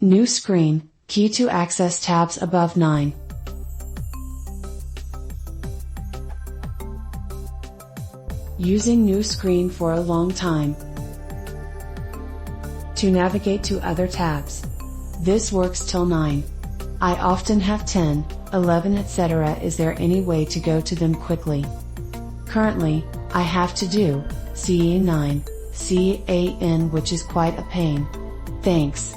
New screen, key to access tabs above 9. Using new screen for a long time. To navigate to other tabs. This works till 9. I often have 10, 11 etc. Is there any way to go to them quickly? Currently, I have to do CA9, CAN, which is quite a pain. Thanks.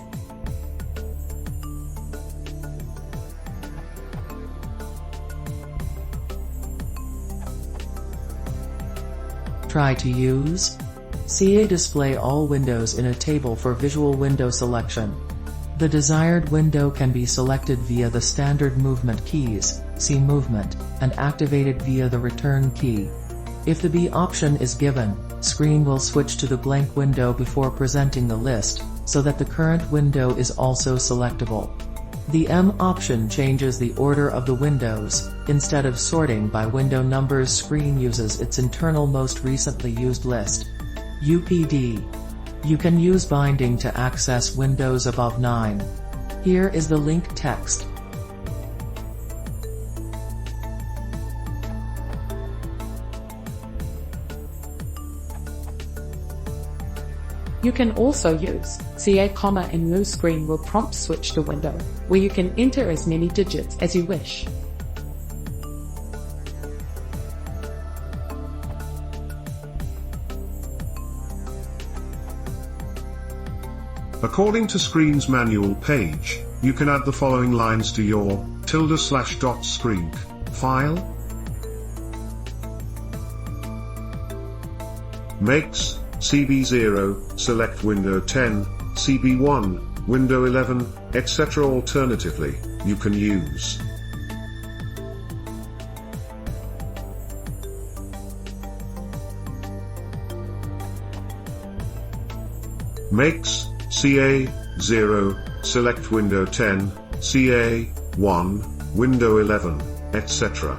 Try to use CA display all windows in a table for visual window selection. The desired window can be selected via the standard movement keys, C movement, and activated via the return key. If the B option is given, screen will switch to the blank window before presenting the list, so that the current window is also selectable. The M option changes the order of the windows. Instead of sorting by window numbers, screen uses its internal most recently used list. UPD. You can use binding to access windows above 9. Here is the link text. You can also use CA, and new screen will prompt switch to window, where you can enter as many digits as you wish. According to Screen's manual page, you can add the following lines to your ~screen file. Makes CB0, select window 10, CB1, window 11, etc. Alternatively, you can use makes CA0, select window 10, CA1, window 11, etc.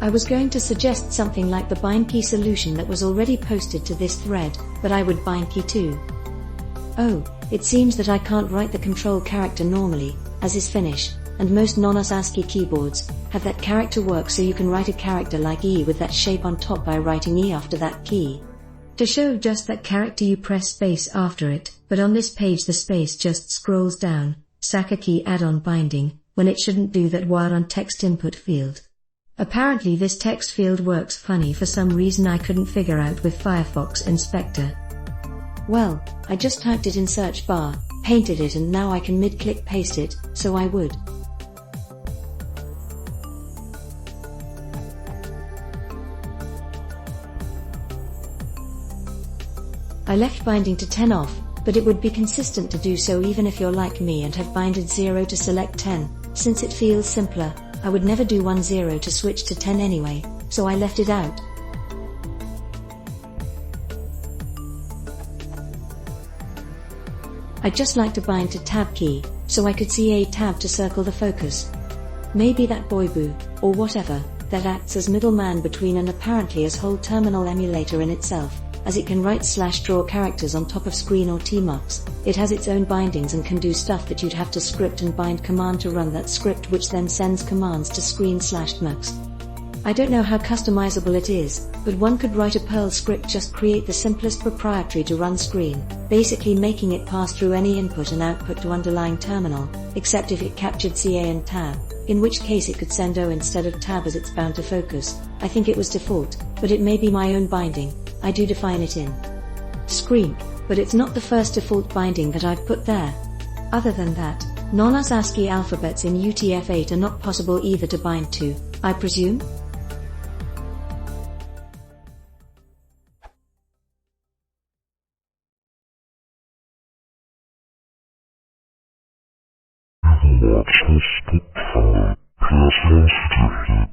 I was going to suggest something like the bind key solution that was already posted to this thread, but I would bind key too. Oh, it seems that I can't write the control character normally, as is Finnish, and most non-ASCII keyboards have that character work, so you can write a character like E with that shape on top by writing E after that key. To show just that character you press space after it, but on this page the space just scrolls down, Saka key add-on binding, when it shouldn't do that while on text input field. Apparently this text field works funny for some reason I couldn't figure out with Firefox Inspector. Well, I just typed it in search bar, painted it, and now I can mid-click paste it, so I would. I left binding to 10 off, but it would be consistent to do so even if you're like me and have binded 0 to select 10, since it feels simpler. I would never do 10 to switch to 10 anyway, so I left it out. I'd just like to bind to tab key, so I could see a tab to circle the focus. Maybe that boyboo, or whatever, that acts as middleman between and apparently as whole terminal emulator in itself, as it can write /draw characters on top of screen or tmux. It has its own bindings and can do stuff that you'd have to script and bind command to run that script, which then sends commands to screen/tmux. I don't know how customizable it is, but one could write a Perl script, just create the simplest proprietary to run screen, basically making it pass through any input and output to underlying terminal, except if it captured CA and tab, in which case it could send O instead of tab as it's bound to focus. I think it was default, but it may be my own binding. I do define it in screen, but it's not the first default binding that I've put there. Other than that, non-ASCII alphabets in UTF-8 are not possible either to bind to, I presume? Watch this book file, PS1 certificate,